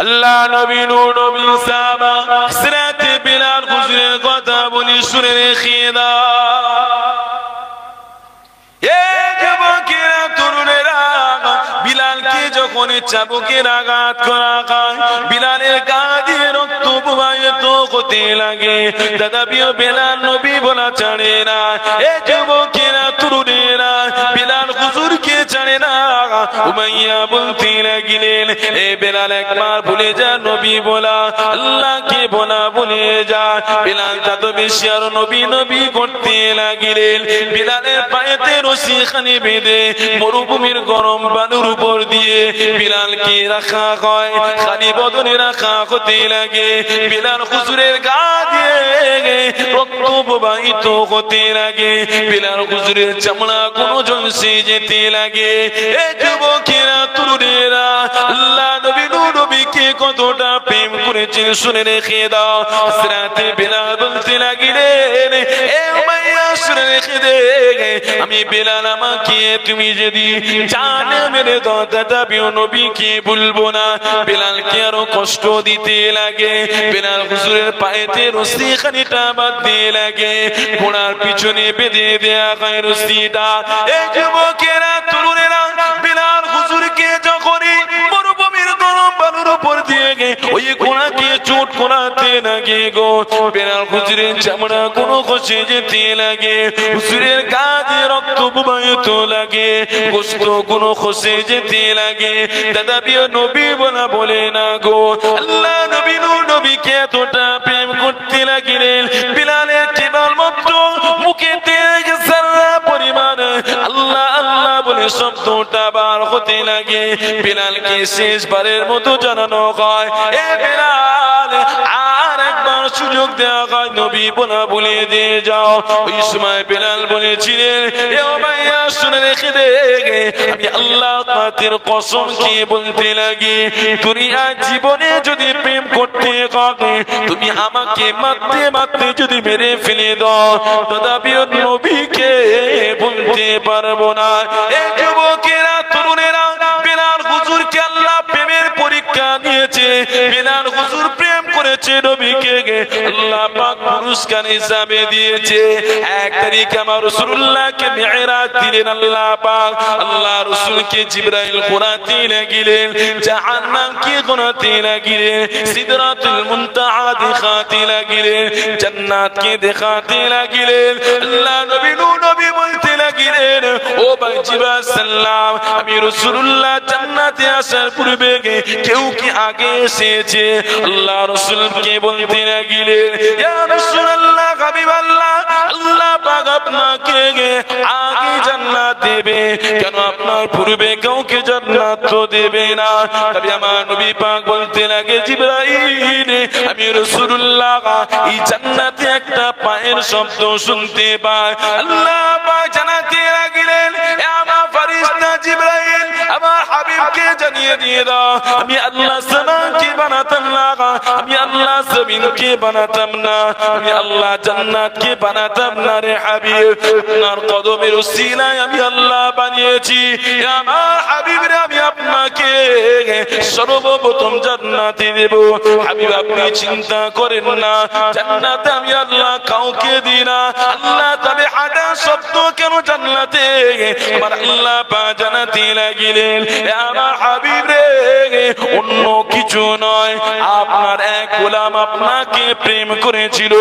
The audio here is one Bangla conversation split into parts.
আল্লাহ নবী নূর নবী সাহাবা হযরত বিলাল হুজুরের কথা বলি শুনে রেখে দাও। বিলালকে যখন চাবুকের আঘাত করা হয়, বিলালের গা দিয়ে রক্ত প্রবাহিত হতে লাগে। তথাপিও বিলাল নবী বলা ছাড়ে না। এ যুবকেরা তরুণেরা বিলাল হুজুরকে ছাড়ে না। উমাইয়া বলতে লাগলেন, এ বিলাল একবার ভুলে যা নবী বলা, আল্লাহকে বলা ভুলে যা। বিলাল তত বেশি আর নবী নবী করতে লাগলেন। বিলালের পায়েতে রশি খানি বেঁধে মরুভূমির গরম বালুর উপর দিয়ে বিলালকে রাখা হয়, খালি বদনে রাখা হতে লাগে। বিলাল হুজুরের গা দিয়ে রক্ত প্রবাহিত হতে লাগে। বিলাল হুজুরের চামড়া কোনো ঝলসে যেতে লাগে। এ যুবকেরা তরুণেরা আল্লাহ নবী নূর নবীকে কতটা প্রেম করেছেন শুনে রেখে দাও। হযরত বিলাল বলতে লাগলেন, এ উমাইয়া শুনে রেখে দে, আমি বিলাল আমাকে তুমি যদি জানে মেরে দাও তথাপিও নবীকে ভুলবো না। বিলালকে আরো কষ্ট দিতে লাগে। বিলাল হুজুরের পায়েতে রশি খানিটা বাঁধতে লাগে, ঘোড়ার পিছনে বেঁধে দেয়া হয় রশিটা। এই যুবকেরা তরুণেরা বিলাল হুজুরকে যখনই মরুভূমির গরম বালুর উপর দিয়ে ওই ঘোড়াকে চোট করাতে লাগে গো, বিলাল হুজুরের চামড়া কোনো খসে যেতে লাগে, হুজুরের গা দিয়ে রক্ত প্রবাহিত লাগে, গোশত কোনো খসে যেতে লাগে। তথাপিও নবী বলা বলে না গো। আল্লাহ নবী নূর নবীকে এতটা প্রেম করতে লাগলেন, বিলালের কেবলমাত্র মুখেতে সারা পরিমাণ আল্লাহ আল্লাহ বলে শব্দটা বার হতে লাগে। বিলালকে শেষবারের মতো জানানো হয়, এ বিলাল আর একবার সুযোগ দেওয়া হয়, নবী বলা বলে দিয়ে যাও। ওই সময় বিলাল বলেছিলেন, এ উমাইয়া শুনে রেখে দে, আমি আল্লাহ পাকের কসম খেয়ে বলতে লাগি, দুনিয়ার জীবনে যদি প্রেম করতে হবে তুমি আমাকে মারতে মারতে যদি মেরে ফেলে দাও তথাপিও নবীকে বলতে পারবো না। এই যুবকেরা তরুণেরা বিলাল হুজুরকে আল্লাহ প্রেমের পরীক্ষা দিয়েছে। বিলাল হুজুর প্রেম করেছে নবীকে, আল্লাহ পাক পুরস্কার হিসাবে দিয়েছে। এক তারিখে আমার রাসূলুল্লাহকে মিরাজ দিলেন আল্লাহ পাক। আল্লাহ রাসূলকে জিবরাইল ঘোরাতে লাগলেন, জাহান্নামকে ঘোরাতে লাগলেন, সিদরাতুল মুনতাহা দেখাতে লাগলেন, জান্নাতকে দেখাতে লাগলেন। আল্লাহ নবী নূর নবী বলতে লাগলেন, ও ভাই জিবরাইল সাল্লাম, আমি রাসূলুল্লাহ জান্নাতে আসার পূর্বে কেউ কি আগে এসেছে? আল্লাহ রাসূলকে বলতে লাগলেন, ইয়া রাসূলুল্লাহ হাবিবাল্লাহ, আল্লাহ পাক আপনাকে আগে জান্নাত দেবে, কেন আপনার পূর্বে কাউকে জান্নাত তো দেবে না। তবে আমার নবী পাক বলতে লাগে, জিবরাইল, আমি রাসূলুল্লাহ এই জান্নাতে একটা পায়ের শব্দ শুনতে পাই। আল্লাহ পাক জানাতে লাগলেন, এ আমার ফেরেশতা জিবরাইল, আমার হাবিবকে জানিয়ে দিয়ে দাও, আমি আল্লাহ আসমানকে বানাতাম না, আমি আল্লাহ জমিনকে বানাতাম না, আমি আল্লাহ জান্নাতকে বানাতাম না রে হাবিব, আপনার কদমের উসিলায় আমি আল্লাহ বানিয়েছি। আমার হাবিব রে, আমি আপনাকে সর্বপ্রথম জান্নাতে দেব। হাবিব আপনি চিন্তা করেন না, জান্নাতে আমি আল্লাহ কাউকে দিই না। আল্লাহ তবে আদা শব্দ কেন জান্নাতে? আমার আল্লাহ পা জানাতে লাগলেন, আমার হাবিব রে, অন্য কিছু নয়, আপনার এক গোলাম আপনাকে প্রেম করেছিল,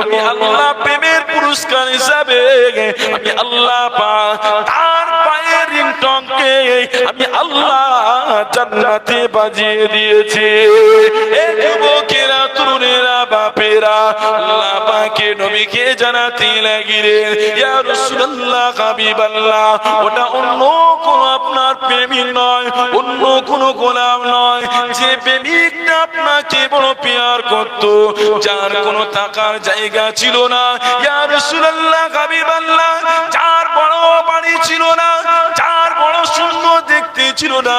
আমি আল্লাহ প্রেমের পুরস্কার হিসাবে আমি আল্লাহ পাক তার পায়ের রিংটনকে আমি আল্লাহ জান্নাতে বাজিয়ে দিয়েছি। এই যুবকেরা তরুণেরা বাপেরা আল্লাহ পাকে নবীকে জানাতে লাগলেন, ইয়া রাসূলুল্লাহ হাবিবাল্লাহ, ওটা অন্য কোনো আপনার প্রেমিক নয়, অন্য কোনো গোলাম নয়, যে প্রেমিকটা আপনাকে বড় প্যার করত, যার কোনো থাকার জায়গা ছিল না, ইয়া রাসূলুল্লাহ হাবিবাল্লাহ, যার বড় বাড়ি ছিল না, যার বড় সুন্দর দেখতে ছিল না,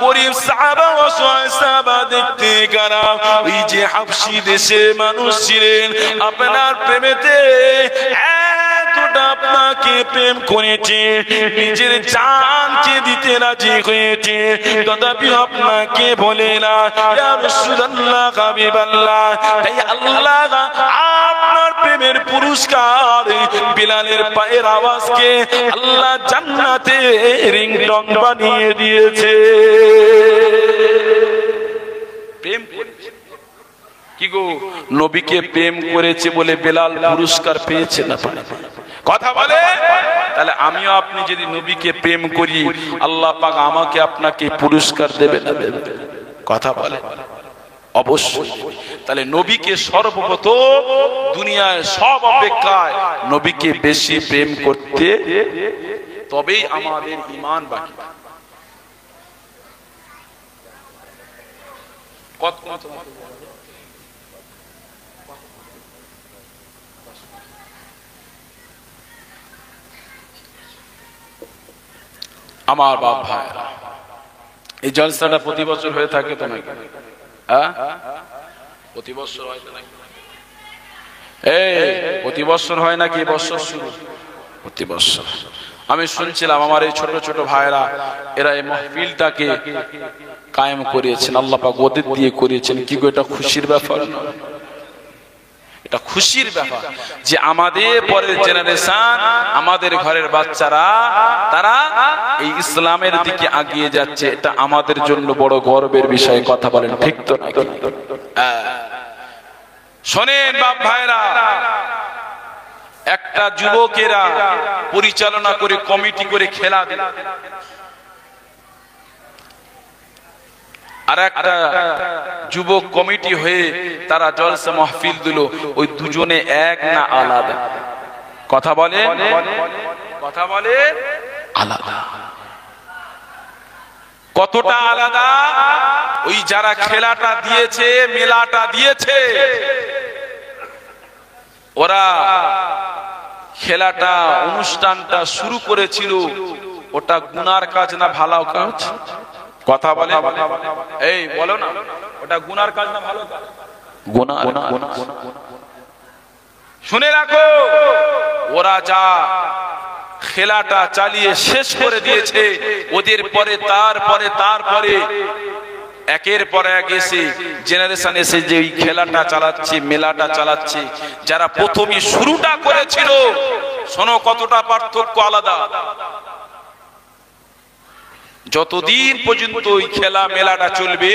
গরীব সাহাবা অসহায় সাহাবা দেখতে খারাপ, ওই যে হাবশী দেশে মানুষ ছিলেন, আপনার প্রেমেতে এত এতটা আপনাকে প্রেম করেছে, নিজের জানকে দিতে রাজি হয়েছে, তথাপি আপনাকে বলে না ইয়া রাসূলুল্লাহ হাবিবাল্লাহ। তাই আল্লাহ আপনার প্রেমের পুরস্কার বিলালের পায়ের আওয়াজকে আল্লাহ জান্নাতে রিংটং বানিয়ে দিয়েছে। প্রেম কি গো, নবীকে প্রেম করেছে বলে বেলাল পুরস্কার পেয়েছে না? কথা বলে। তাহলে আমিও আপনি যদি নবীকে প্রেম করি, আল্লাহ পাক আমাকে আপনাকে পুরস্কার দেবে না? কথা বলে অবশ্যই। তাহলে নবীকে সর্বপ্রথম দুনিয়ায় সব অপেক্ষায় নবীকে বেশি প্রেম করতে, তবেই আমাদের ঈমান বাকি। কত আমার বাপ ভাইরা, এই জলসাটা প্রতি বছর হয়ে থাকে তো নাকি? প্রতি বছর হয় নাকি? প্রতি বছর হয় নাকি? বছর শুরু প্রতি বছর। আমি শুনছিলাম আমার এই ছোট ছোট ভাইরা, এরা এই মাহফিলটাকে কায়েম করিয়েছেন, আল্লাহ পাক ওদের দিয়ে করিয়েছেন। কি গো, এটা খুশির ব্যাপার? এটা খুশির ব্যাপার যে আমাদের পরের জেনারেশন, আমাদের ঘরের বাচ্চারা, তারা এই ইসলামের দিকে এগিয়ে যাচ্ছে। এটা আমাদের জন্য বড় গর্বের বিষয়। কথা বলেন ঠিক তো নাকি? শোনেন বাপ ভাইরা, একটা যুবকেরা পরিচালনা করে কমিটি করে খেলা দিল, আর একটা যুবক কমিটি হয়ে তারা জলসা মাহফিল দিল। ওই দুজনে এক না আলাদা? কথা বলে, কথা বলে আলাদা। কতটা আলাদা? ওই যারা খেলাটা দিয়েছে, মেলাটা দিয়েছে, ওরা খেলাটা, অনুষ্ঠানটা শুরু করেছিল, ওটা গুনার কাজ না ভালো কাজ? কথা বলে, এই বলো না, ওটা গুনার কাজ না ভালো কাজ? গুনাহ। শুনে রাখো, ওরা যা খেলাটা চালিয়ে শেষ করে দিয়েছে, ওদের পরে তারপরে একের পর এক এসে জেনারেশন এসে যে এই খেলাটা চালাচ্ছে, মেলাটা চালাচ্ছে, যারা প্রথমে শুরুটা করেছিল, শোনো কতটা পার্থক্য আলাদা। যতদিন পর্যন্ত ওই খেলা মেলাটা চলবে,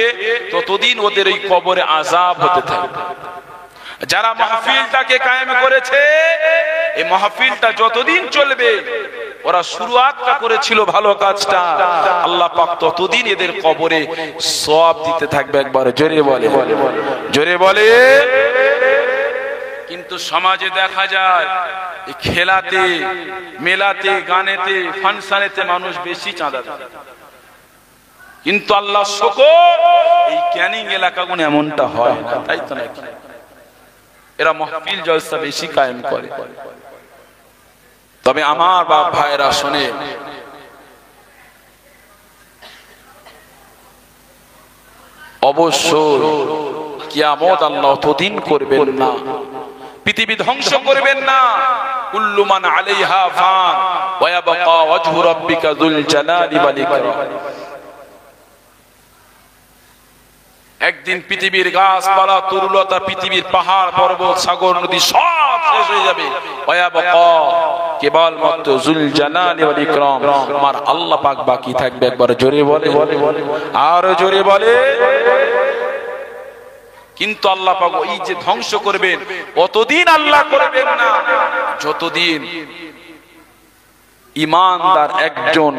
ততদিন ওদের ওই কবরে আযাব হতে থাকবে। যারা মাহফিলটাকে কায়েম করেছে, এই মাহফিলটা যতদিন চলবে, ওরা শুরুয়াতটা করেছিল ভালো কাজটা, আল্লাহ পাক ততদিন এদের কবরে সওয়াব দিতে থাকবে। একবার জোরে বলে, জোরে বলে। কিন্তু সমাজে দেখা যায় এই খেলাতে, মেলাতে, গানেতে, ফাংশনেতে মানুষ বেশি চাঁদা দেয়। কিন্তু আল্লাহ শুকর, এই ক্যানিং এলাকাগুলো এমনটা হয় না, তাই তো নাকি? এরা মাহফিল জলসা বেশি কায়েম করে। তবে আমার বাপ ভাইরা শুনে, অবশ্যই কিয়ামত আল্লাহ ততদিন করবেন না, পৃথিবী ধ্বংস করবেন না। কুল্লু মান আলাইহা ফান ওয়া ইয়াবকা ওয়াজহু রাব্বিকা যুল জালালি ওয়াল ইকরাম। একদিন পৃথিবীর গাছপালা, তরুলতা, পৃথিবীর পাহাড় পর্বত, সাগর, নদী সব শেষ হয়ে যাবে। কেবলমাত্র যুল জালালি ওয়াল ইকরাম, আমার আল্লাহ পাক বাকি থাকবে। একবার জোরে বলে, আর জোরে বলে। কিন্তু আল্লাহ পাক এই যে ধ্বংস করবেন, অতদিন আল্লাহ করবেন না যতদিন ঈমানদার একজন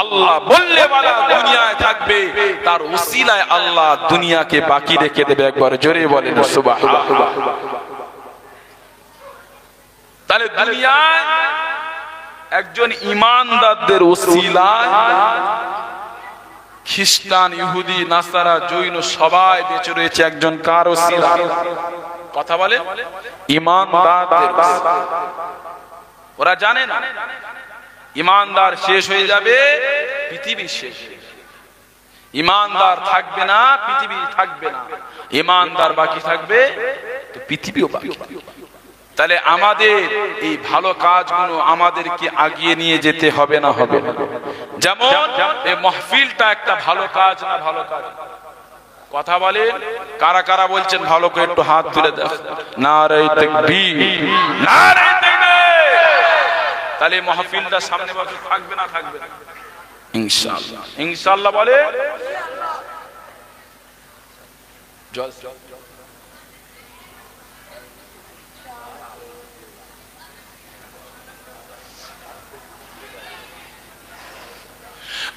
আল্লাহ বললে वाला দুনিয়ায় থাকবে, তার উসিলায় আল্লাহ দুনিয়াকে বাকি রেখে দেবে। একবার জোরে বলেন সুবহানাল্লাহ। তাহলে দুনিয়ায় একজন ঈমানদারদের উসিলায় খ্রিস্টান, ইহুদি, নাসারা, জৈন সবাই বেঁচে রয়েছে একজন কার উসিলায়? কথা বলে ঈমানদারদের। ওরা জানে না ঈমানদার শেষ হয়ে যাবে, পৃথিবী শেষ। ঈমানদার থাকবে না, পৃথিবী থাকবে না। ঈমানদার বাকি থাকবে, তো পৃথিবীও বাকি। তাহলে আমাদের এই ভালো কাজগুলো আমাদেরকে আগিয়ে নিয়ে যেতে হবে না হবে না? যেমন এই মাহফিলটা একটা ভালো কাজ না ভালো কাজ? কথা বলেন, কারা কারা বলছেন ভালো করে একটু হাত তুলে দেন। নারে তাকবীর, নারে তাকবীর। তাহলে মাহফিলটা সামনে বছর থাকবে না থাকবে না? ইনশাআল্লাহ, ইনশাআল্লাহ বলে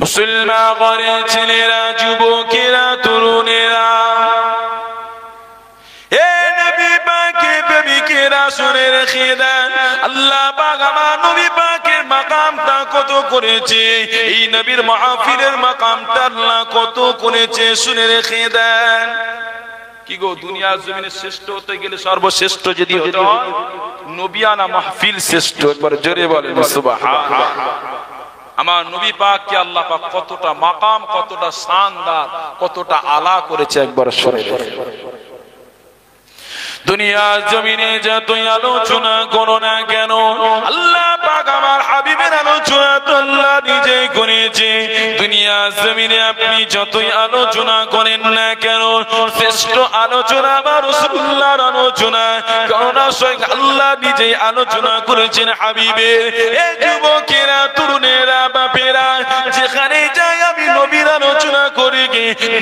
মুসলমান ঘরের ছেলেরা, যুবকেরা, তরুণেরা, এ নবী পাকের প্রেমিকেরা শুনে রেখে দেন, আল্লাহ পাক আমার নবী পাকের মাকামটা কত করেছে, এই নবীর মাহফিলের মাকামটা আল্লাহ কত করেছে শুনে রেখে দেন। কি গো, দুনিয়ার জমিনে শ্রেষ্ঠ হতে গেলে সর্বশ্রেষ্ঠ যদি হতে হয়, নবিয়ানা মাহফিল শ্রেষ্ঠ। একবার জোরে বলেন সুবহানাল্লাহ। আমার নবী পাককে আল্লাহ পাক কতটা মাকাম, কতটা শানদার, কতটা আলা করেছে একবার শুনে। দুনিয়ার জমিনে যতই আলোচনা করো না কেন, আল্লাহ পাক আমার হাবিবের আলোচনা তো আল্লাহ নিজেই করেছে। দুনিয়ার জমিনে আপনি যতই আলোচনা করেন না কেন, শ্রেষ্ঠ আলোচনা আমার রাসূলুল্লাহর আলোচনা, কারণ স্বয়ং আল্লাহ নিজেই আলোচনা করেছেন হাবিবের। এই যুবকেরা, তরুণেরা, বাপেরা, যেখানে যাই আমি নবীর আলোচনা করি,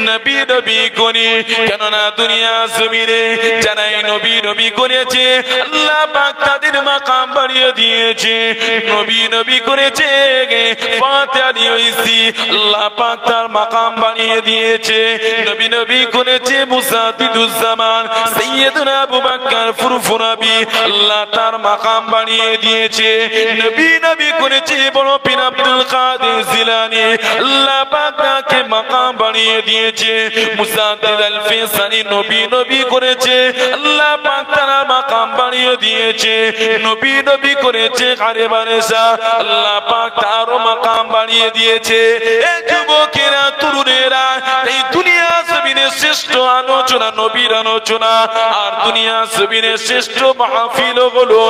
নবী নবী করি, কেননা দুনিয়ার জমিনে যারা নবী নবী করেছে আল্লাহ পাক তাদের মাকাম বাড়িয়ে দিয়েছে। নবী নবী করেছে, ফাতিহা দিয়েছি, আল্লাহ পাক তার মাকাম বাড়িয়ে দিয়েছে। নবী নবী করেছে মুসাদ্দিদুজ জামান সাইয়্যিদুনা আবু বকর ফুরফুরাবি, আল্লাহ তার মাকাম বাড়িয়ে দিয়েছে। নবী নবী করেছে বড় পীর আব্দুল কাদের জিলানী, আল্লাহ পাক তাকে মাকাম বাড়িয়ে দিয়েছে। মুসাদ্দিদ আল ফিসানি নবী নবী করেছে, আল্লাহ পাক তার মাকাম বাড়িয়ে দিয়েছে। নবী নবী করেছে কারে বারেসা, আল্লাহ পাক তার মাকাম বাড়িয়ে দিয়েছে। এই যুবকেরা, তরুণেরা, এই দুনিয়া জমিনে শ্রেষ্ঠ আলোচনা নবীর আলোচনা, আর দুনিয়া জমিনে শ্রেষ্ঠ মাহফিল হলো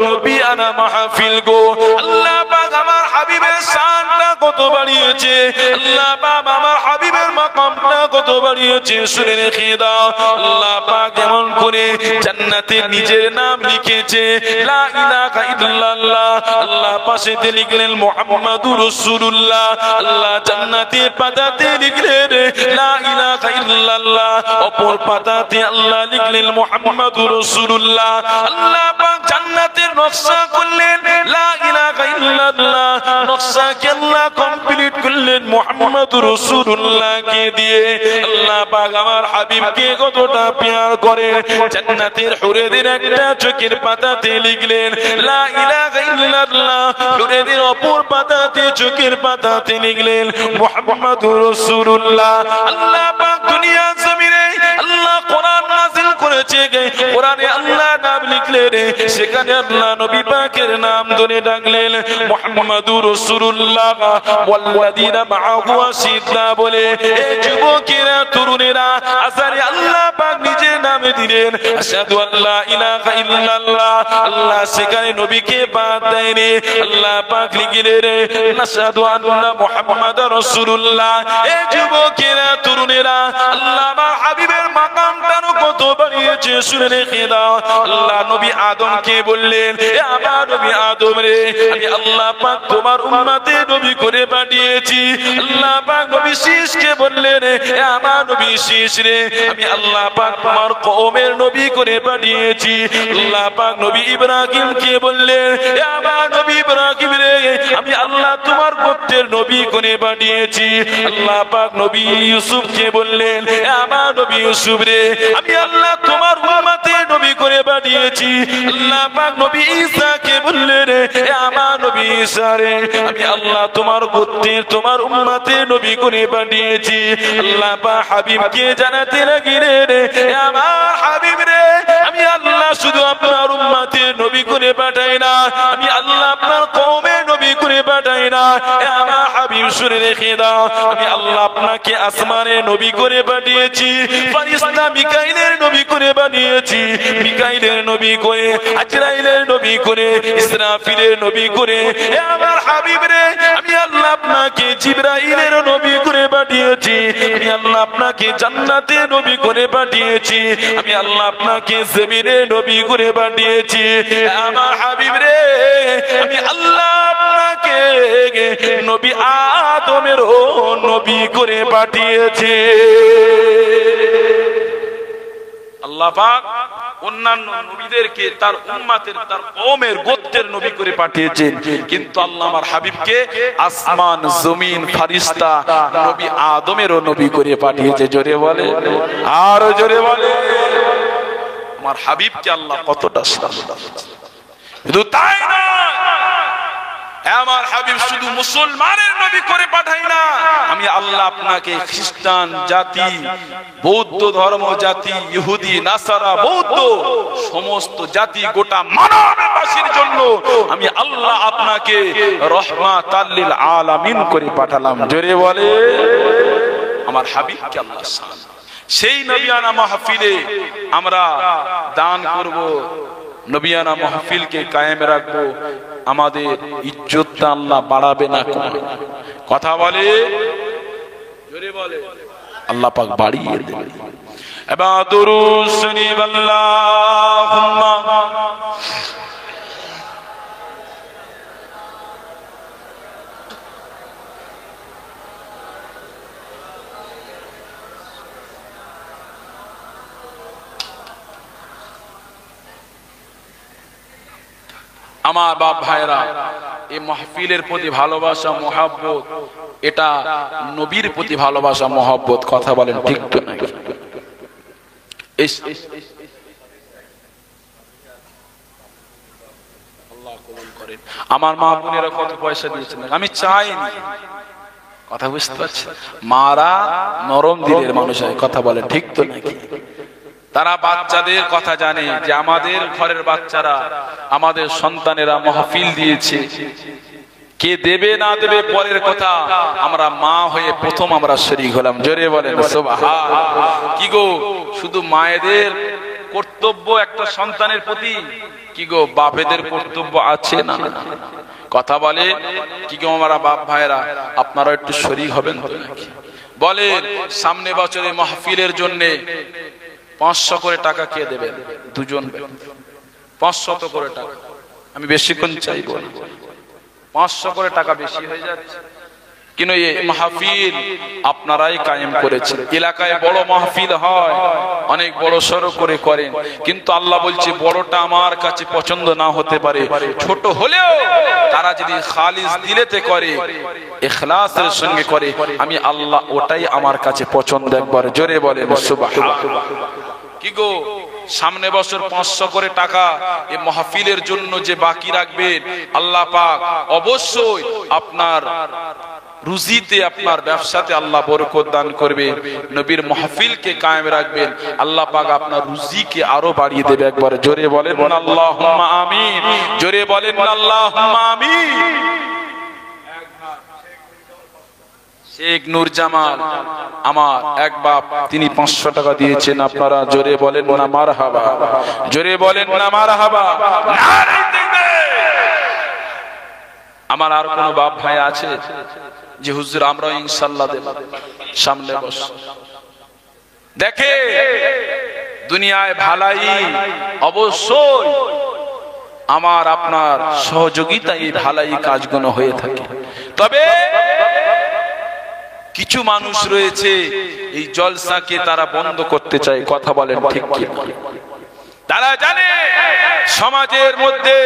নবী আনা মাহফিল গো। আল্লাহ পাক আমার হাবিবের শানটা কত বাড়িয়েছে, আল্লাহ পাক আমার হাবিবের মাকামটা কত বাড়িয়েছে শুনে রেখে দাও। আল্লাহ পাক যেমন করে জান্নাতে নিজের নাম লিখেছে লা ইলাহা ইল্লাল্লাহ, আল্লাহ পাশেতে লিখলেন মুহাম্মাদুর রাসূলুল্লাহ, আল্লাহ জান্নাতের পাতাতে লিখলেন লা ইলাহা ইল্লাল্লাহ, অপর পাতাতে আল্লাহ লিখলেন মুহাম্মাদুর রাসূলুল্লাহ। আল্লাহ পাক জান্নাতের নকশা করলেন লা ইলাহা ইল্লাল্লাহ, নকশাকে আল্লাহ কমপ্লিট করলেন মুহাম্মাদুর রাসূলুল্লাহ কে দিয়ে। আল্লাহ পাক আমার হাবিবকে কতটা প্যার করে, জান্নাতের হুরেদের একটা চোখের পাতাতে লিখলেন লা ইলাহা ইল্লাল্লাহ, হুরেদের অপর পাতাতে চোখের পাতাতে লিখলেন মুহাম্মাদুর রাসূলুল্লাহ। আল্লাহ পাক দুনিয়া জমিনে আল্লাহ কোরআন নাযিল করেছে, কোরআনে আল্লাহ নাম লিখলেন, সেখানে আল্লাহ নবী পাকের নাম ধরে ডাকলেন মুহাম্মাদুর রাসূলুল্লাহ ওয়াল্লাযীনা মাআহু আশিদ্দা বলে। এই যুবকেরা, তরুণেরা, আসারে আল্লাহ পাক নিজের নামে দিলেন আশহাদু আল্লা ইলাহা ইল্লাল্লাহ, আল্লাহ সেখানে নবীকে বাদ দেয়নি, আল্লাহ পাক লিখলেন আশহাদু আন্না মুহাম্মাদার রাসূলুল্লাহ। এই যুবকেরা, তরুণেরা, আল্লাহ আমার হাবিবের মাকামটা কত বাড়িয়েছে শুনে রেখে দাও। আল্লাহ নবী আদমকে বললেন, এ আমার নবী আদম রে, আমি আল্লাহ পাক তোমার উম্মতে নবী করে পাঠিয়েছি। আল্লাহ পাক নবী শীষকে বললেন, এ আমার নবী শীষ রে, আমি আল্লাহ পাক তোমার কওমের নবী করে পাঠিয়েছি। আল্লাহ পাক নবী ইব্রাহিমকে বললেন, এ আমার নবী ইব্রাহিম রে, আমি আল্লাহ তোমার গোত্রের নবী করে পাঠিয়েছি। আল্লাহ পাক নবী ইউসুফকে বললেন, এ আমার নবী ইউসুফ রে, আমি আল্লাহ তোমার উম্মতে নবী করে পাঠিয়েছি। আল্লাহ পাক নবী ঈসাকে বললেন, এ আমার নবী ঈসা রে, আমি আল্লাহ তোমার গোত্রের তোমার উম্মতে নবী করে পাঠিয়েছি। আল্লাহ পাক হাবিবকে জানাতে লাগলেন, এ আমার হাবিব রে, আমি আল্লাহ শুধু আপনার উম্মতে নবী করে পাঠাই না, আমি আল্লাহ আপনার কওমের নবী করে পাঠাই না, আমার হাবিব শুনে রেখে দাও, আমি আল্লাহ আপনাকে আসমানের নবী করে পাঠিয়েছি, ফেরেশতা মিকাইলের নবী করে পাঠিয়েছি, মিকাইলের নবী করে, আজরাইলের নবী করে, ইসরাফিলের নবী করে, আমার হাবিব রে আমি আল্লাহ আপনাকে জিবরাইলের নবী করে পাঠিয়েছি, আমি আল্লাহ আপনাকে জান্নাতে নবী করে পাঠিয়েছি, আমি আল্লাহ আপনাকে জমিনে নবী করে পাঠিয়েছি, আমার হাবিব রে আমি আল্লাহ আপনাকে নবী আদমেরও নবী করে পাঠিয়েছি। আল্লাহ পাক অন্যান্য নবীদেরকে তার উম্মতের তার কওমের গোত্রের নবী করে পাঠিয়েছেন, কিন্তু আল্লাহ আমার হাবিবকে আসমান জমিন ফেরেশতা নবী আদমেরও নবী করে পাঠিয়েছে। জোরে বলে, আর জোরে বলে, আমার হাবিবকে আল্লাহ কতটা শ্রদ্ধা। শুধু তাই না, আমার হাবিব শুধু মুসলমানের নবী করে পাঠাই না, আমি আল্লাহ আপনাকে খ্রিস্টান জাতি, বৌদ্ধ ধর্ম জাতি, ইহুদি নাসারা বৌদ্ধ সমস্ত জাতি গোটা মানববাসীর জন্য আমি আল্লাহ আপনাকে রহমাতাল লিল আলামিন করে পাঠালাম। জোরে বলে, আমার হাবিবকে আল্লাহ সেই নবিয়ানা মাহফিলে আমরা দান করব, নবিয়ানা মাহফিলকে কায়েম রাখবো, আমাদের ইজ্জতটা আল্লাহ বাড়াবে না কমাবে। কথা বলে, জোরে বলে, আল্লাহ পাক বাড়িয়ে দেবে। এবার দুরূদ শরীফ আল্লাহুম্মা আমার বাপ ভাইরা, এই মাহফিলের প্রতি ভালোবাসা মহব্বত, এটা নবীর প্রতি ভালোবাসা মহব্বত। কথা বলেন ঠিক তো নাকি? আল্লাহ কবুল করেন। আমার মা বোনেরা কত পয়সা দিয়েছেন, আমি চাইনি। কথা বুঝতে পারছেন? মারা নরম দিলের মানুষ হয়। কথা বলেন ঠিক তো নাকি? তারা বাচ্চাদের কথা জানে যে আমাদের ঘরের বাচ্চারা, আমাদের সন্তানেরা মাহফিল দিয়েছে, কে দেবে না দেবে পরের কথা, আমরা মা হয়ে প্রথম আমরা শরীক হলাম। জোরে বলেন সুবহানাল্লাহ। কি গো, শুধু মায়েদের কর্তব্য একটা সন্তানের প্রতি, কি গো বাপেদের কর্তব্য আছে না? কথা বলে কি গো আমার বাপ ভাইরা, আপনারা একটু শরীক হবেন তো নাকি? বলেন সামনে বছরে মাহফিলের জন্য 500 করে টাকা কে দেবেন? দুজন 500 করে টাকা। আমি বেশিক্ষণ চাইবো না, 500 করে টাকা বেশি হয়ে যাচ্ছে। কিন্তু এই মাহফিল আপনারাই কায়েম করেছেন। এলাকায় বড় মাহফিল হয়, অনেক বড় সড়ো করে করেন, কিন্তু আল্লাহ বলছে বড়টা আমার কাছে পছন্দ না হতে পারে, ছোট হলেও তারা যদি খালিস দিলেতে করে, ইখলাসের সঙ্গে করে, আমি আল্লাহ ওটাই আমার কাছে পছন্দ। একবার জোরে বলেন সুবহানাল্লাহ। কি গো, সামনে বছর 500 করে টাকা এই মাহফিলের জন্য যে বাকি রাখবেন, আল্লাহ পাক অবশ্যই আপনার রুজিতে, আপনার ব্যবসাতে আল্লাহ বরকত দান করবে। নবীর মাহফিলকে কায়েম রাখবেন, আল্লাহ পাক আপনার রুজিকে আরো বাড়িয়ে দেবে। একবার জোরে বলেন আল্লাহুম্মা আমিন। জোরে বলেন আল্লাহুম্মা আমিন। শেখ নূর জামাল আমার এক বাপ, তিনি 500 টাকা দিয়েছেন। আপনারা জোরে বলেন না মারহাবা, জোরে বলেন না মারহাবা। আমার আর কোন বাপ ভাই আছে যে হুজুর আমরা ইনশাআল্লাহ দেব? সামনে বস। দেখে দুনিয়ায় ভালাই অবশ্যই আমার আপনার সহযোগিতা এই ভালাই কাজগুলো হয়ে থাকে, তবে কিছু মানুষ রয়েছে এই জলসাকে তারা বন্ধ করতে চায়। কথা বলেন ঠিক কি? তারা জানে সমাজের মধ্যে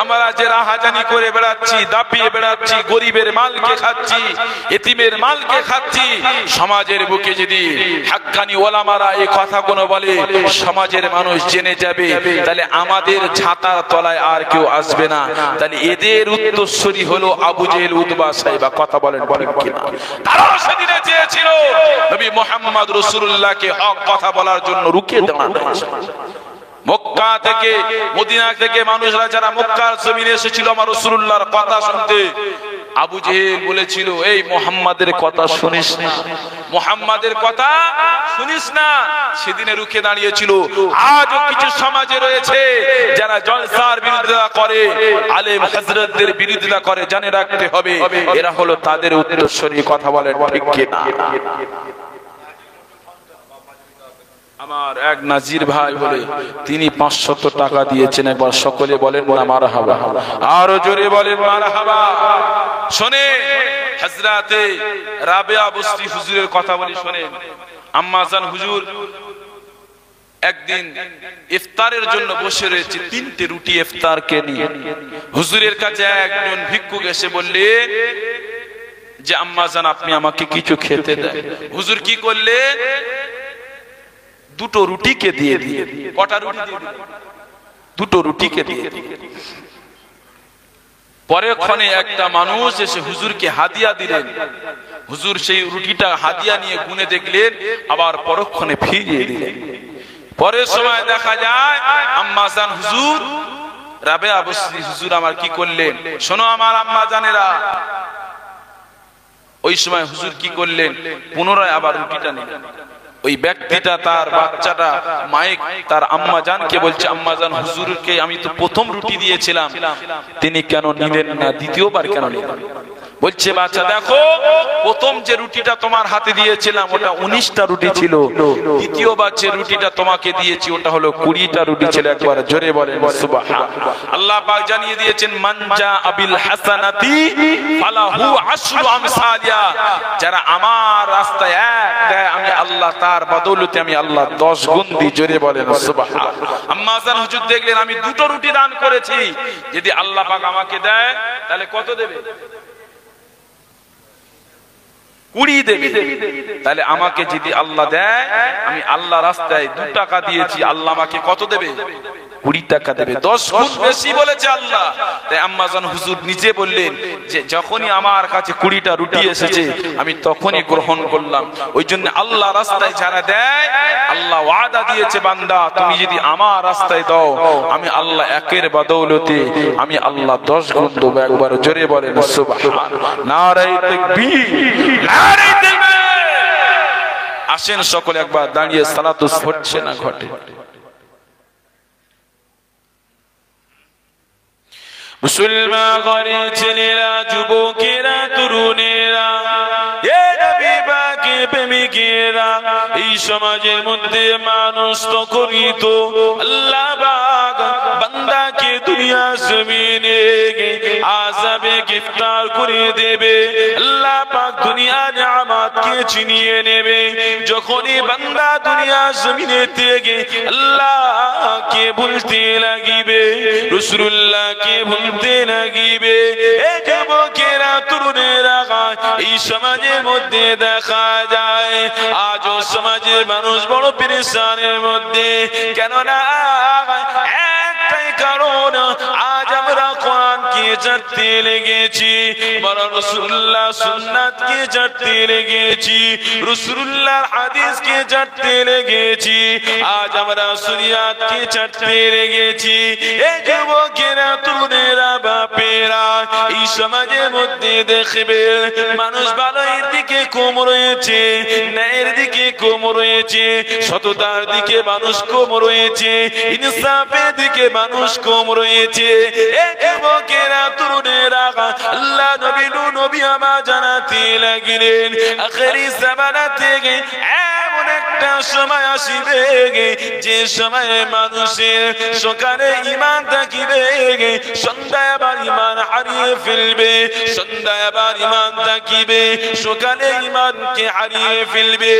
আমরা যে রাহাজানি করে বেড়াচ্ছি, দাপিয়ে বেড়াচ্ছি, গরিবের মালকে খাচ্ছি, এতিমের মালকে খাচ্ছি, সমাজের বুকে যদি হাক্কানি ওলামারা এই কথাগুলো বলে, সমাজের মানুষ জেনে যাবে, তাহলে আমাদের ছাতার তলায় আর কেউ আসবে না। তাহলে এদের উত্তরসূরি হলো আবু জেহেল, উতবা, সাইবা। কথা বলেন ঠিক কিনা? তারা সেদিনে চেয়েছিল নবী মুহাম্মদ রাসূলুল্লাহকে হক কথা বলার জন্য রুখে দেওয়া। মক্কা থেকে মদিনা থেকে মানুষরা যারা মক্কার জমিনে এসেছিল আমার রাসূলুল্লাহর কথা শুনতে, আবু জেহেল বলেছিল এই মুহাম্মাদের কথা শুনিস না, মুহাম্মাদের কথা শুনিস না। সেদিনে রুখে দাঁড়িয়েছিল। আজও কিছু সমাজে রয়েছে যারা জলসার বিরোধিতা করে, আলেম হযরতদের বিরোধিতা করে, জানে রাখতে হবে এরা হলো তাদের উত্তরসূরি। কথা বলেন ঠিক কি না? আমার এক নাজির ভাই বলে তিনি 500 টাকা দিয়েছেন, একবার সকলে বলেন না মারহাবা, আরো জোরে বলেন মারহাবা। শুনে হযরতে রাবিয়া বস্তি হুজুরের কথা বলি, শুনেন। আম্মা জান হুজুর একদিন ইফতারের জন্য বসে রয়েছে, 3টে রুটি ইফতারকে নিয়ে। হুজুরের কাছে একজন ভিক্ষুক এসে বললেন যে আম্মা জান আপনি আমাকে কিছু খেতে দেন। হুজুর কি করলেন? 2টো রুটিকে দিয়ে দিয়ে। কটা রুটি দিয়ে দিলেন? 2টো রুটিকে দিয়ে দিয়ে। পরেক্ষণে একটা মানুষ এসে হুজুরকে হাদিয়া দিলেন। হুজুর সেই রুটিটা হাদিয়া নিয়ে গুনে দেখলেন, আবার পরক্ষণে ফিরিয়ে দিলেন। পরের সময় দেখা যায় আম্মা জান হুজুর রাবিয়া বস্তি হুজুর আমার কি করলেন? শোনো আমার আম্মা জানেরা, ওই সময় হুজুর কি করলেন? পুনরায় আবার রুটিটা নিলেন। ওই ব্যক্তিটা তার বাচ্চাটা মাইক তার আম্মা জানকে বলছে, আম্মা জান হুজুরকে আমি তো প্রথম রুটি দিয়েছিলাম, তিনি কেন নিলেন না? দ্বিতীয়বার কেন নিলেন? বলছে বাচ্চা দেখো, প্রথম যে রুটিটা তোমার হাতে দিয়েছিলাম ওটা 19টা রুটি ছিল, দ্বিতীয়বার যে রুটিটা তোমাকে দিয়েছি ওটা হলো 20টা রুটি ছিল। একবার জোরে বলেন সুবহানাল্লাহ। আল্লাহ পাক জানিয়ে দিয়েছেন মানজা আবিল হাসানাতি ফালাহু আশরু আমসালিয়া, যারা আমার রাস্তায় এক দেয় আমি আল্লাহ তার বদৌলতে আমি আল্লাহ 10 গুণ দিই। জোরে বলেন সুবহানাল্লাহ। আম্মা জান হুজুর দেখলেন আমি 2টো রুটি দান করেছি, যদি আল্লাহ পাক আমাকে দেয় তাহলে কত দেবে? 20 দেবে। তাহলে আমাকে যদি আল্লাহ দেয়, আমি আল্লাহ রাস্তায় 2 টাকা দিয়েছি, আল্লাহ আমাকে কত দেবে? 20 টাকা দেবে, 10 গুণ বেশি বলেছে আল্লাহ। তাই আম্মা জান হুজুর নিজে বললেন যে যখনই আমার কাছে 20টা রুটি এসেছে আমি তখনই গ্রহণ করলাম। ওই জন্য আল্লাহ রাস্তায় যারা দেয়, আল্লাহ ওয়াদা দিয়েছে বান্দা তুমি যদি আমার রাস্তায় দাও আমি আল্লাহ একের বদৌলতে আমি আল্লাহ 10 গুণ দেব। একবার জোরে বলেন সুবহানাল্লাহ। নারে তাকবীর, নারে তাকবীর। আসেন সকলে একবার দাঁড়িয়ে সালাত ঘটছে না ঘটে? মুসলমান ঘরে ছেলেরা, যুবকেরা, তরুণেরা, এ নবী পাকের প্রেমিকেরা, এই সমাজের মধ্যে মানুষ তখনই তো আল্লাহ পাক বান্দাকে দুনিয়া জমিনে আযাবে গ্রেফতার করে দেবে। আল্লাহ পাক দুনিয়ার নিয়ামতকে ছিনিয়ে নেবে যখনই বান্দা দুনিয়া জমিনে থেকে আল্লাহকে ভুলতে লাগিবে, রাসূলুল্লাহকে ভুলতে লাগিবে। এ যুবকেরা, তরুণেরা, এই সমাজের মধ্যে দেখা যায় আজও সমাজের মানুষ বড় পেরেশানের মধ্যে। কেননা একটাই কারণ, আজ আমরা কোরআনকে ছাড়তে লেগেছি, রাসূলুল্লাহ সুন্নাতকে ছাড়তে লেগেছি, রাসূলুল্লাহর হাদিসকে ছাড়তে লেগেছি, আজ আমরা শরিয়াতকে ছাড়তে লেগেছি। এই যুবকেরা, তরুণেরা, বাপেরা, এই সমাজের মধ্যে দেখবে মানুষ ভালোর দিকে কম রয়েছে, ন্যায়ের দিকে কম রয়েছে, সততার দিকে মানুষ কম রয়েছে, ইনসাফের দিকে মানুষ কম রয়েছে। এই যুবকেরা, তরুণেরা, আল্লাহ নবী আমার জানাতে লাগলেন আখিরি জামানা থেকে এমন একটা সময় আসিবে যে সময়ে মানুষের সকালে ঈমান থাকিবে, সন্ধ্যায় আবার ঈমান হারিয়ে ফেলবে, সন্ধ্যায় আবার ঈমান থাকিবে, সকালে ঈমানকে হারিয়ে ফেলবে।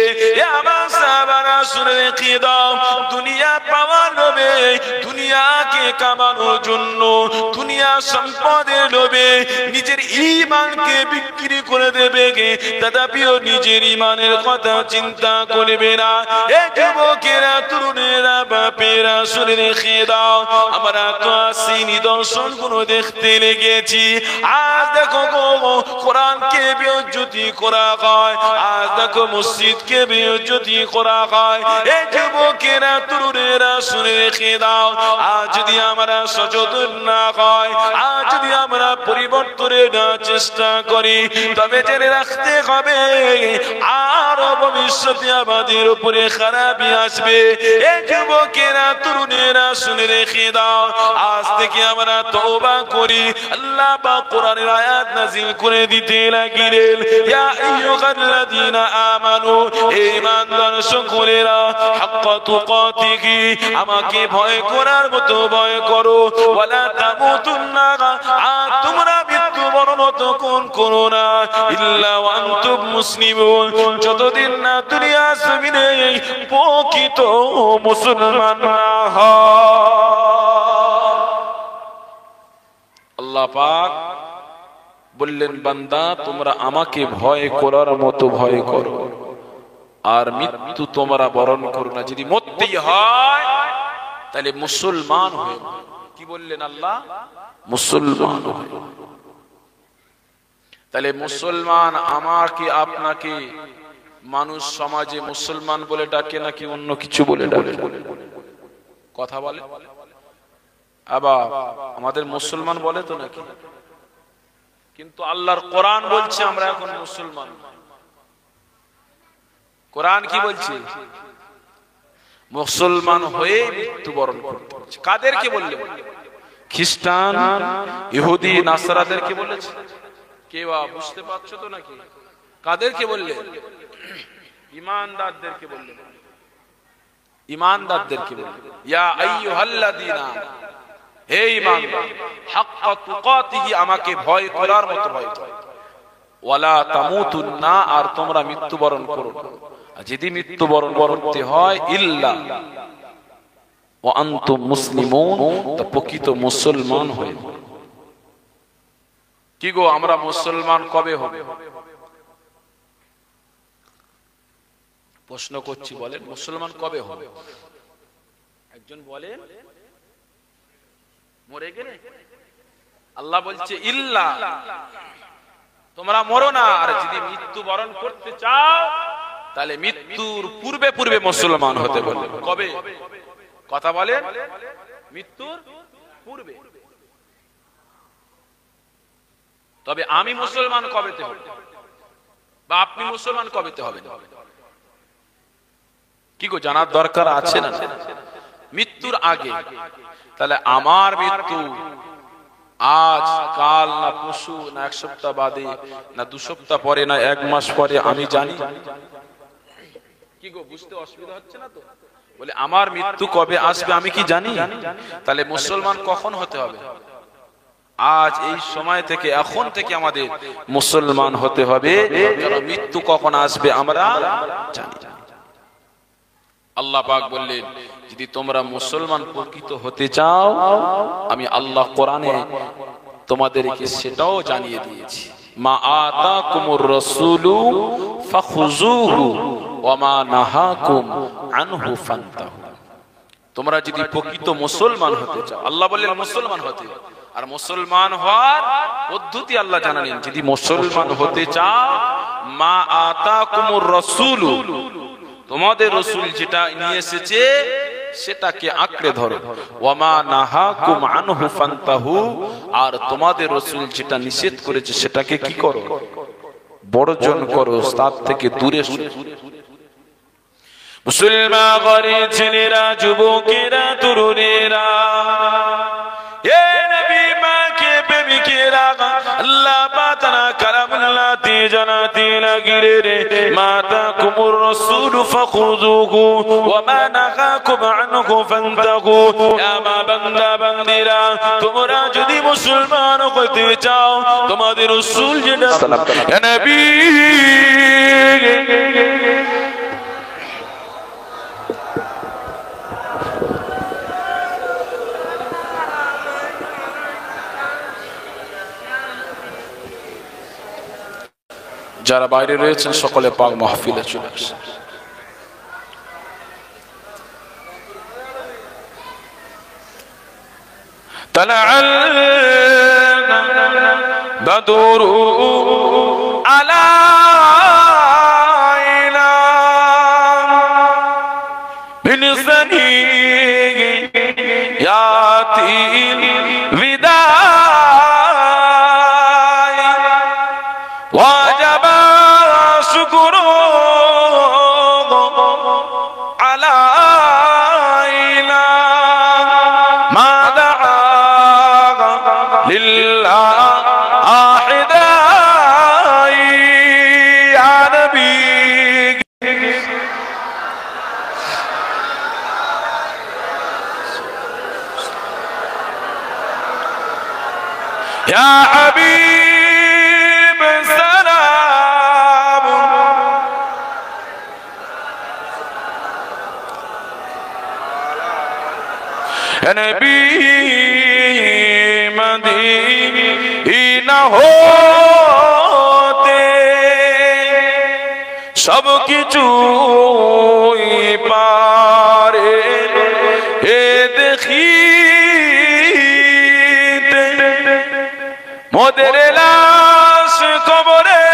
আমার সাহাবারা শুনে রেখে দাও, দুনিয়া পাওয়ার লোভে, দুনিয়াকে কামানোর জন্য, দুনিয়া সম্পদের লোভে নিজের ঈমানকে বিক্রি করে দেবে, তথাপিও নিজের ঈমানের কথা চিন্তা করবে না। এ যুবকেরা, তরুণেরা, বাপেরা শুনে রেখে দাও, আমরা তো আসি নিদর্শন গুলো দেখতে লেগেছি। আজ দেখো গো কোরআনকে বেইজ্জতি করা হয়, আজ দেখো মসজিদকে বেইজ্জতি করা হয়। এই যুবকেরা তরুণেরা শুনে রেখে দাও, আজ যদি আমরা সচেতন না হয়, আজ যদি আমরা পরিবর্তনের চেষ্টা করি, তবে জেনে রাখতে হবে আর ভবিষ্যতে আমাদের উপরে খারাপই আসবে। এই যুবকেরা তরুণেরা শুনে রেখে দাও, আজ থেকে আমরা তওবা করি। আল্লাহ পাক কোরআনের আয়াত নাযিল করে দিতে লাগলেন, ইয়া আইয়ুহাল্লাযীনা আমানু, ঈমানদার সকলেরা, হাক্কা তুকাতিহি, আমাকে ভয় করার মতো ভয় করো, ওয়ালা তামুতুন্না, আর তোমরা মৃত্যুবরণ তখন করো না, ইল্লা ওয়া আনতুম মুসলিমুন, যতদিন না দুনিয়া জমিনে প্রকৃত মুসলমান না হয়। আল্লাহ পাক বললেন, বান্দা তোমরা আমাকে ভয় করার মতো ভয় করো, আর মৃত্যু তোমরা বরণ করো না। যদি মরতেই হয় তাহলে মুসলমান হয়ে, কি বললেন আল্লাহ? মুসলমান হয়ে। তাহলে মুসলমান আমাকে আপনাকে মানুষ সমাজে মুসলমান বলে ডাকে নাকি অন্য কিছু বলে ডাকে? কথা বলে আবার আমাদের মুসলমান বলে তো নাকি, কিন্তু আল্লাহর কোরআন বলছে আমরা এখন মুসলমান। কোরআন কি বলছে? মুসলমান হয়ে মৃত্যুবরণ করতে হচ্ছে। কাদেরকে বললে? খ্রিস্টান, ইহুদি, নাসারাদেরকে বলেছে। কেউ বুঝতে পারছো তো নাকি? কাদেরকে বললে? ঈমানদারদেরকে বললে, ঈমানদারদেরকে বললে, ইয়া আইয়ুহাল্লাযীনা, হে ঈমানদার, হাক্কা তুকাতিহি, আমাকে ভয় করার মতো ভয় করো, ওয়ালা তামুতুন্না, আর তোমরা মৃত্যুবরণ করো না, যদি মৃত্যুবরণ করতে হয়, ইল্লা ওয়া আনতুম মুসলিমুন, তো প্রকৃত মুসলমান হয়ে। কি গো, আমরা মুসলমান কবে হবে? প্রশ্ন করছি, বলেন মুসলমান কবে হবে? একজন বলেন মরে গেলে। আল্লাহ বলছে ইল্লা, তোমরা মরো না, আর যদি মৃত্যুবরণ করতে চাও তাহলে মৃত্যুর পূর্বে পূর্বে মুসলমান হতে বলে। কবে? কথা বলেন, মৃত্যুর পূর্বে। তবে আমি মুসলমান কবেতে হবে, বা আপনি মুসলমান কবেতে হবে, কি গো জানার দরকার আছে না? মৃত্যুর আগে। তাহলে আমার মৃত্যু আজ, কাল, না পরশু, না এক সপ্তাহ বাদে, না 2 সপ্তাহ পরে, না 1 মাস পরে আমি জানি? কি গো, বুঝতে অসুবিধা হচ্ছে না তো? বলে আমার মৃত্যু কবে আসবে আমি কি জানি? তাহলে মুসলমান কখন হতে হবে? আজ এই সময় থেকে, এখন থেকে আমাদের মুসলমান হতে হবে, কারণ মৃত্যু কখন আসবে আমরা জানি। আল্লাহ পাক বললেন, যদি তোমরা মুসলমান প্রকৃত হতে চাও, আমি আল্লাহ কোরআনে তোমাদেরকে সেটাও জানিয়ে দিয়েছি। মা আতাকুমুর রাসূলু ফাখুযুহু ওয়া মা নাহাকুম আনহু ফান্তাহু। তোমরা যদি প্রকৃত মুসলমান হতে চাও, আল্লাহ বললেন মুসলমান হতে, আর মুসলমান হওয়ার পদ্ধতি আল্লাহ জানালেন। যদি মুসলমান হতে চাও, মা আতাকুমুর রাসূলু, তোমাদের রাসূল যেটা নিয়ে এসেছে সেটাকে আঁকড়ে ধরো, ওয়া মা নাহাকুম আনহু ফান্তাহু, আর তোমাদের রাসূল যেটা নিষেধ করেছে সেটাকে কি করো? বর্জন করো, তার থেকে দূরে সরো। মুসলমান ঘরের ছেলেরা, যুবকেরা, তরুণেরা, এ নবী মাকে প্রেমিকেরা, আল্লাহ পাতানা কালামুল্লাহতে জানাতে লাগলেন, মাতাকুমুর রাসূলু ফাখুযুহু ওয়া মা নাহাকুম আনহু ফান্তাহু। আমার বান্দা বান্দিরা, তোমরা যদি মুসলমান হতে চাও, তোমাদের রাসূল যেটা, ইয়া নবী যারা বাইরে রয়েছেন সকলে পাক মাহফিলে চলে আসেন। तलअल बदरु अलैना मिन सनियातिल विदा वजब शुक्र अलैना मा दआ लिल्लाह या हबीब सलाम या नबी मदीना होते सब কিছুই পারে এ দেখিতে মোদের লাশ কবরে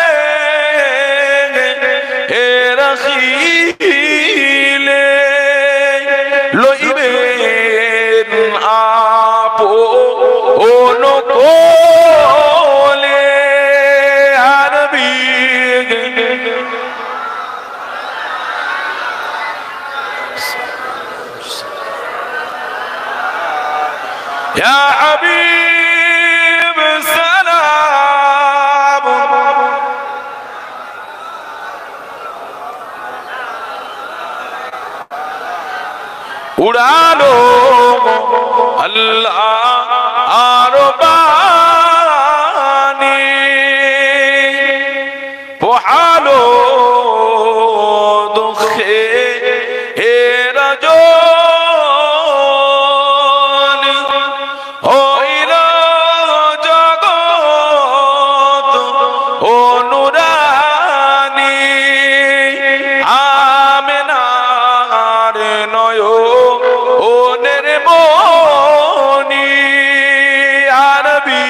এ রাখিলে লইবেন আপন কোলে আরবি ইয়া হাবিব সালাম উড়ালো আল্লাহ আর বাণী পোহালো দুঃখে হে রাজন হইল জগৎ অনুরানী আমেনার নয়নের মনি আরবি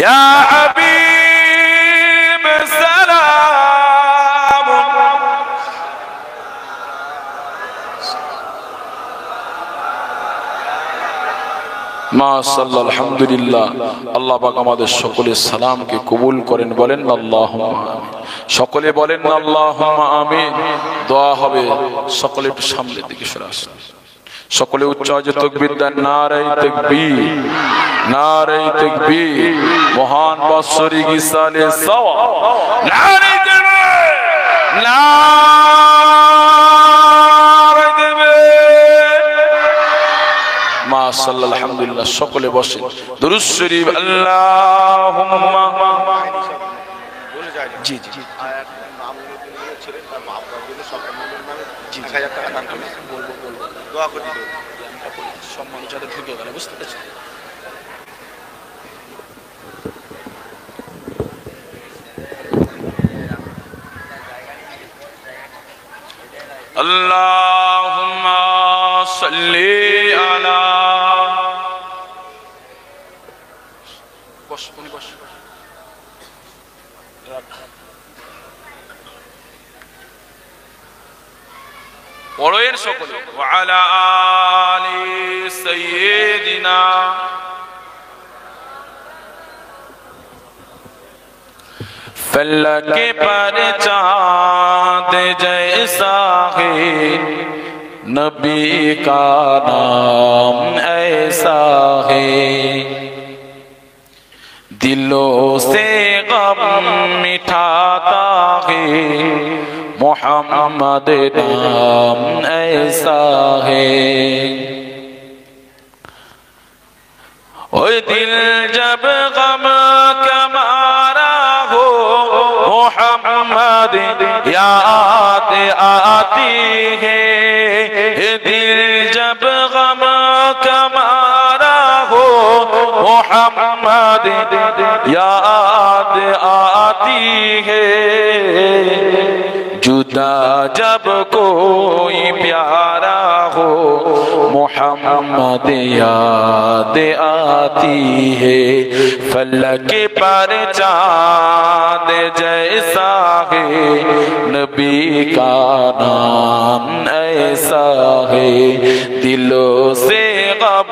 ইয়া হাবিব সালাম মাশাআল্লাহ আলহামদুলিল্লাহ আল্লাহ পাক আমাদের সকলের সালামকে কবুল করেন বলেন আল্লাহুম্মা আমিন সকলে বলেন আল্লাহুম্মা আমিন দোয়া হবে সকলে একটু সামনের দিকে সরে আসুন সকলে উচ্চ আওয়াজে তাকবীর দেন নারে তাকবীর নারে তাকবীর মহান বাৎসরিক ইসালে সওয়াব নারে তাকবীর নারে তাকবীর মাশাআল্লাহ আলহামদুলিল্লাহ সকলে বসেন দুরূদ শরীফ আল্লাহুম্মা বলে যায় জি জি আয়াত নামগুলো ছিলেন তার মাহবুবের জন্য সকল মুমিনের নামে 1000 টাকা দান করুন বলবো দোয়া করে দিতে আমরা বলি সম্মান যাদের ঢুকে গেল বুঝতে পেরেছেন আল্লাহুম্মা সাল্লি আলা বস কোনি বস বড়ের সকলে ওয়া আলা আলি সাইয়্যিদিনা फलक पर चाँद जैसा है नबी का नाम ऐसा है दिलों से गम मिठाता है मोहम्मद नाम ऐसा है ओ दिल जब गम कमारा हो मोहम्मद याद आती है दिल जब गम कमारा हो मोहम्मद याद आती है, जुदा जब कोई प्यारा हो मोहम्मद याद आती है। फलक पर चाँद जैसा है नबी का नाम ऐसा है, दिलों से गम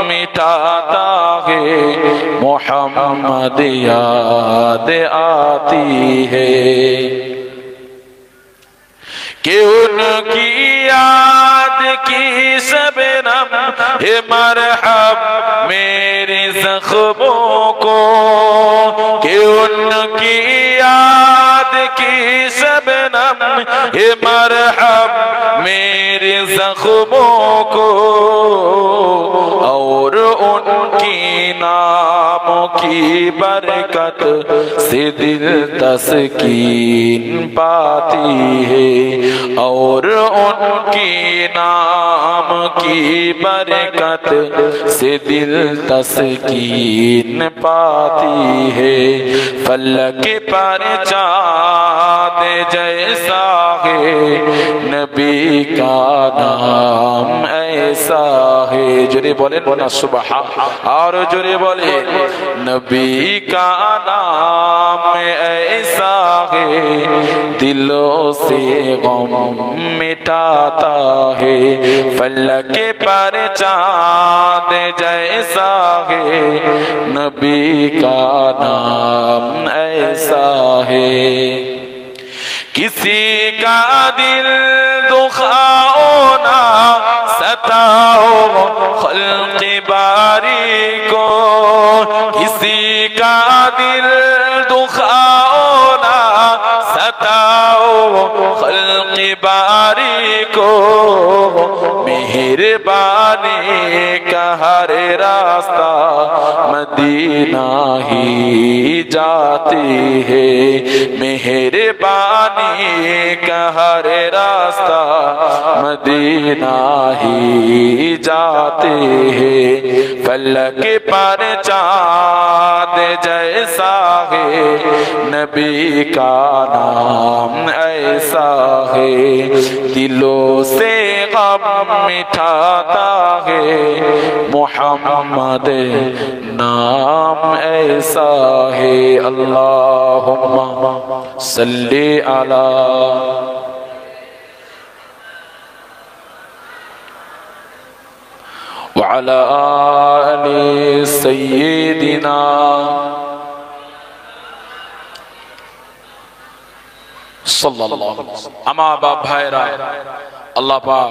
मिटाता है मोहम्मद याद आती है। कि उनकी याद की शबनम है मरहब मेरे जख्मों को, कि उनकी याद की शबनम है मरहब मेरे जख्मों को, और उनकी नामों की बरकत से दिल तस्कीन पाती है, और उनकी नाम की बरकत से दिल तस्कीन पाती है। फलक पर चाँद जैसा है नबी का नाम ऐसा है। जोरे बोले ना सुबहान, और जोरे बोले नबी का नाम ऐसा है दिलों से गम मिटाता है। फलक पर चाँद जैसा है नबी का नाम ऐसा है। किसी का दिल दुखाओ ना सताओ खल्क़ बारी को, किसी का दिल दुखाओ ना सताओ खल्क़ बारी को, मेहरबानी का हर रास्ता मदीना ही जाती है, मेहरबानी का हर रास्ता मदीना ही जाते हैं। फलक पर चाँद जैसा है नबी का नाम ऐसा है, दिलों से गम मिटाता है मोहम्मद नाम ऐसा है। अल्लाहुम्मा सल्ली अला व अला आलि सय्यिदिना। আমার বাপ ভাইরা, আল্লাহ পাক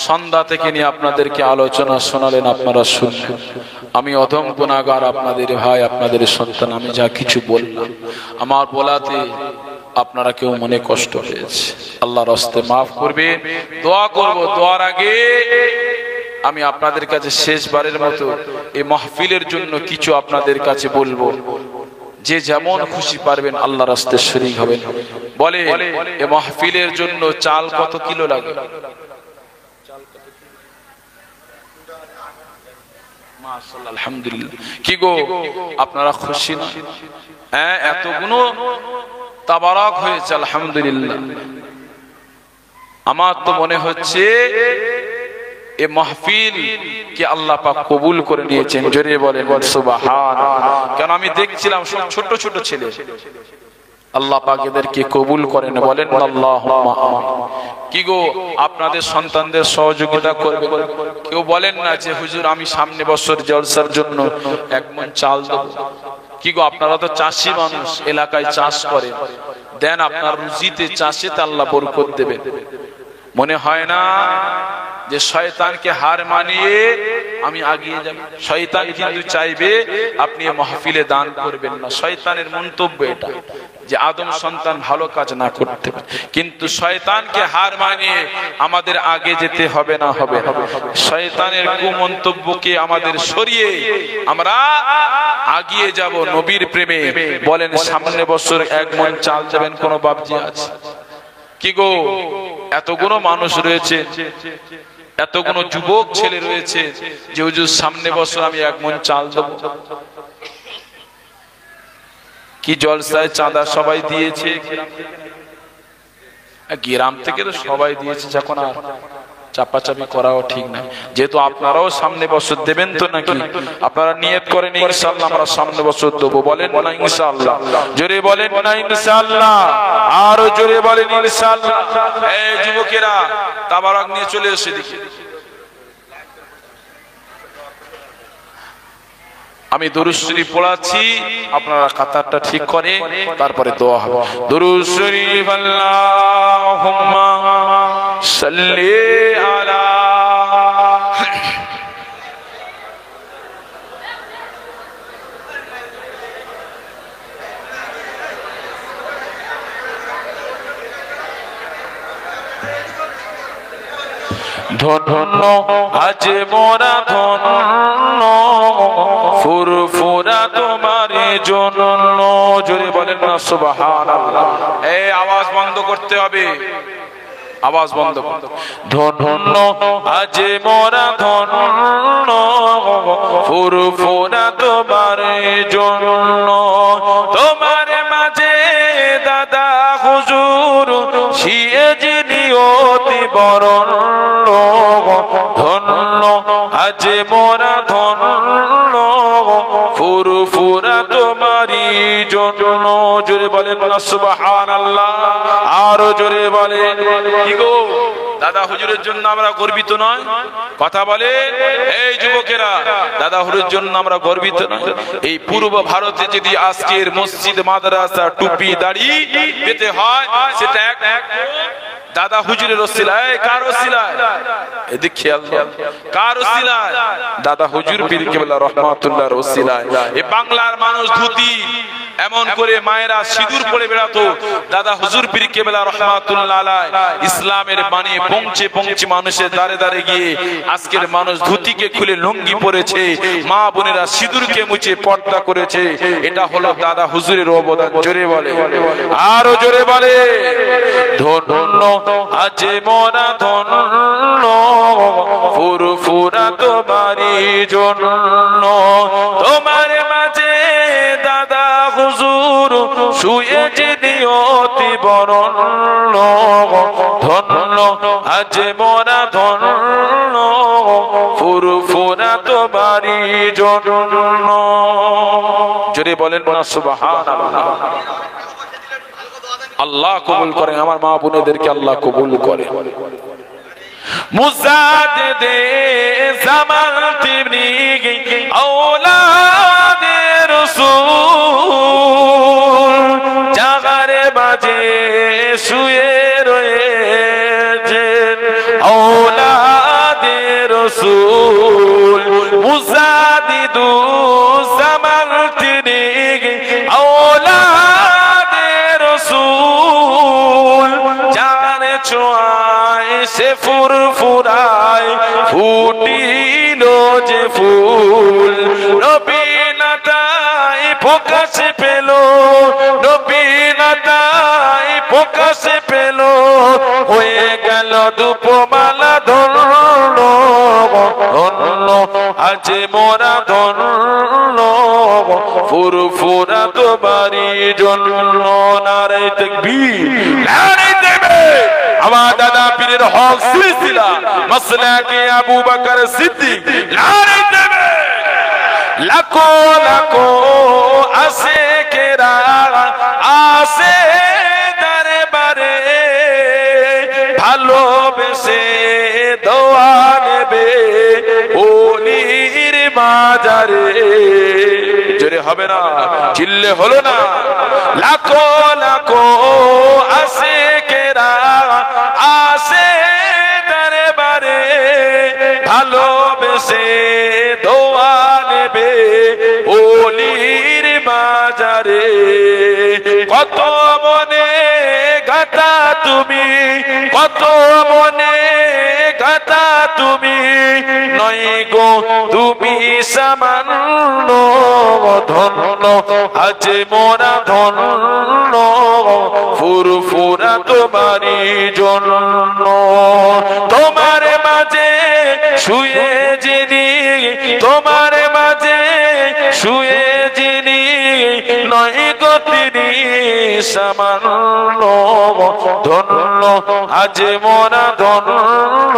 সন্ধ্যা থেকে নিয়ে আপনাদেরকে আলোচনা শোনালেন, আপনারা শুনলেন। আমি অধম গুনাহগার আপনাদের ভাই, আপনাদের সন্তান। আমি যা কিছু বললাম আমার বলাতে আপনারা কেউ মনে কষ্ট পেয়েছে, আল্লাহর হস্তে মাফ করবে। দোয়া করব, দোয়ার আগে আমি আপনাদের কাছে শেষবারের মতো এই মাহফিলের জন্য কিছু আপনাদের কাছে বলবো। যে যেমন খুশি পারবেন আল্লাহর রাস্তায় শরীক হবেন। বলে এই মাহফিলের জন্য চাল কত কিলো লাগে? মাশাআল্লাহ, আলহামদুলিল্লাহ। কি গো আপনারা খুশি না? হ্যাঁ, এতগুলো তাবারক হয়েছে, আলহামদুলিল্লাহ। আমার তো মনে হচ্ছে এই মাহফিল কি আল্লাহ পাক কবুল করে নিয়েছেন। জোরে বলেন সুবহানাল্লাহ। কারণ আমি দেখছিলাম সব ছোট ছোট ছেলে, আল্লাহ পাক এদেরকে কবুল করেন, বলেন আল্লাহুম্মা আমিন। কি গো আপনাদের সন্তানদের সহযোগিতা করবে? কেউ বলেন না যে হুজুর আমি সামনে বছর জলসার জন্য 1 মণ চাল দেব। কি গো আপনারা তো চাষি মানুষ, এলাকায় চাষ করেন, দেন আপনার রুজিতে, চাষেতে আল্লাহ বরকত দেবেন। মনে হয় না যে শয়তানকে হার মানিয়ে আমি আগিয়ে যাব? শয়তান কিন্তু চাইবে আপনি মাহফিলে দান করবেন না। শয়তানের মন্তব্য এটা যে আদম সন্তান ভালো কাজ না করতে পারে, কিন্তু শয়তানকে হার মানিয়ে আমাদের আগে যেতে হবে না, হবে শয়তানের কুমন্তব্যকে আমাদের সরিয়ে আমরা আগিয়ে যাব নবীর প্রেমে। বলেন সামনে বছর 1 মণ চাল দেবেন, কোন বাপজি আছে? কি গো এতগুলো মানুষ রয়েছে, এতগুলো যুবক ছেলে রয়েছে যে হুজুর সামনে বছর আমি 1 মণ চাল দেব। কি জলসায় চাঁদা সবাই দিয়েছে, গ্রাম থেকে তো সবাই দিয়েছে, যখন আর চাপাচাপি করাও ঠিক না। যেহেতু আপনারাও সামনে বছর দেবেন তো নাকি, আপনারা নিয়ত করেন ইনশাআল্লাহ আমরা সামনে বছর দেবো, বলেন না ইনশাআল্লাহ, জোরে বলেন না ইনশাআল্লাহ, আরো জোরে বলেন ইনশাআল্লাহ। এই যুবকেরা তাবারক নিয়ে চলে এসে দেখি, আমি দুরূদ শরীফ পড়াচ্ছি, আপনারা কাতারটা ঠিক করে তারপরে দোয়া হবে। দুরূদ শরীফ আল্লাহুম্মা সাল্লি আলা ধন্য আজ মোরা ধন্য ফুরফুরা তোমার জন্য, জোরে বলেন না সুবহানাল্লাহ। এই আওয়াজ বন্ধ করতে হবে, আওয়াজ বন্ধ। ধন্য আজ মোরা ধন্য ফুরফুরা তোমার জন্য, তোমার মাঝে দাদা হুজুর সিয়েজি নিয়তি বরণ, ধন্য আজ মোরা ধন্য ফুরফুরা তোমারি জন্য, জোরে বলেন না সুবহানাল্লাহ, আরো জোরে বলেন। কি গো দাদা হুজুরের জন্য আমরা গর্বিত নয়? কথা বলে এই যুবকেরা, দাদা হুজুরের জন্য আমরা গর্বিত নয়? এই পূর্ব ভারতে যদি আজকের মসজিদ মাদ্রাসা টুপি দাড়ি পেতে হয়, সেটা এক দাদা হুজুরের ওসিলায়। কার ওসিলায়? এদিক খেয়াল, কার ওসিলায়? দাদা হুজুর পীর কেবলা রহমাতুল্লাহর ওসিলায়। এই বাংলার মানুষ ধুতি এমন করে মায়েরা সিঁদুর পরে বেড়াতো, দাদা হুজুর পীর কেবলা রহমাতুল্লাহ আলাইহি ইসলামের বাণী পৌঁছে পৌঁছে মানুষের দাঁড়ে দাঁড়ে গিয়ে আজকের মানুষ ধুতিকে খুলে লুঙ্গি পরেছে, মা বোনেরা সিঁদুরকে মুছে পর্দা করেছে। এটা হলো দাদা হুজুরের অবদান। জোরে বলে, আরো জোরে বলে। ধন্য আজ মোরা ধন্য ফুরফুরা তোমারি জন্য, তোমার মাঝে দাদা হুজুর শুয়েছে নিয়তি বরণ, ধন্য আজ মোরা ধন্য ফুরফুরা তোমারি জন্য, জোরে বলেন না সুবহানাল্লাহ। আল্লাহ কবুল করেন, আমার মা বোনেদেরকে আল্লাহ কবুল করে। মুজাদ্দিদে জামান তিবনি আওলাদে রাসূল, জাগারে বাজে শুয়ে রয়েছেন আওলাদে রাসূল, মুজাদ্দিদু জামান তিবনি আওলাদে রাসূল, জানে ছোঁয়ায় সে ফুরফুরায় ফুটিল যে ফুল, নবী না তাই প্রকাশ পেল, নবী না তাই প্রকাশ পেল, হয়ে গেল ধূপমালা ধন্য, ধন্য আজ মোরা ধন্য ফুরফুরা তোমারি জন্য। নারে তাকবীর, নারে তাকবীর। আমার দাদা পীরের হক সিলসিলা মাসলাকে আবু বকর সিদ্দিক, নারে তাকবীর। লাখো লাখো আসে কেরা আসে দরবারে, ভালোবেসে দোয়া নেবে ওলির বাজারে। জোরে হবে না, চিল্লে হলো না। লাখো লাখো আসে কেরা আসে দরবারে, ভালোবেসে দোয়া নেবে ওলির বাজারে। কত মনে গাতা তুমি, কত মনে গাতা তুমি, নয় গো তুমি সামান্য, ধন্য আজ মোরা ধন্য ফুরফুরা তোমারি জন্য, তোমার মাঝে শুয়ে যিনি, তোমার মাঝে শুয়ে যিনি নয় গো তিনি সামান্য ধন্য আজ মোরা ধন্য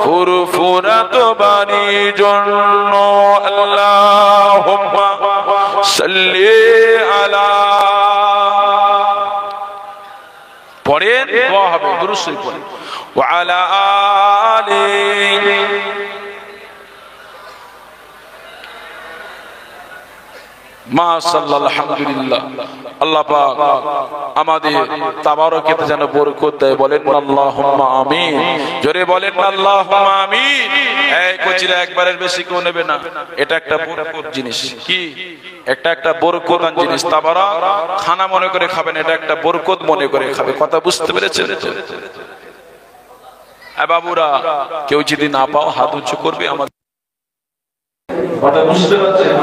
ফুরফুরা তো বাড়ির জন্য আল্লাহুম্মা সাল্লি আলা পড়েন দোয়া হবে দুরূদ শরীফ পড়েন ওয়া আলা আলি মাশাআল্লাহ আলহামদুলিল্লাহ আল্লাহ পাক আমাদের তাবারকেতে যেন বরকত দেয় বলেন আল্লাহুম্মা আমিন জোরে বলেন আল্লাহুম্মা আমিন এই কচিরা একবারের বেশি কেউ নেবে না এটা একটা বরকত জিনিস কি একটা বরকতান জিনিস তাবারা খানা মনে করে খাবেন এটা একটা বরকত মনে করে খাবে কথা বুঝতে পেরেছেন তো বাবুরা কেউ যদি না পাও হাত উঁচু করবে আমাদের কথা বুঝতে পারছেন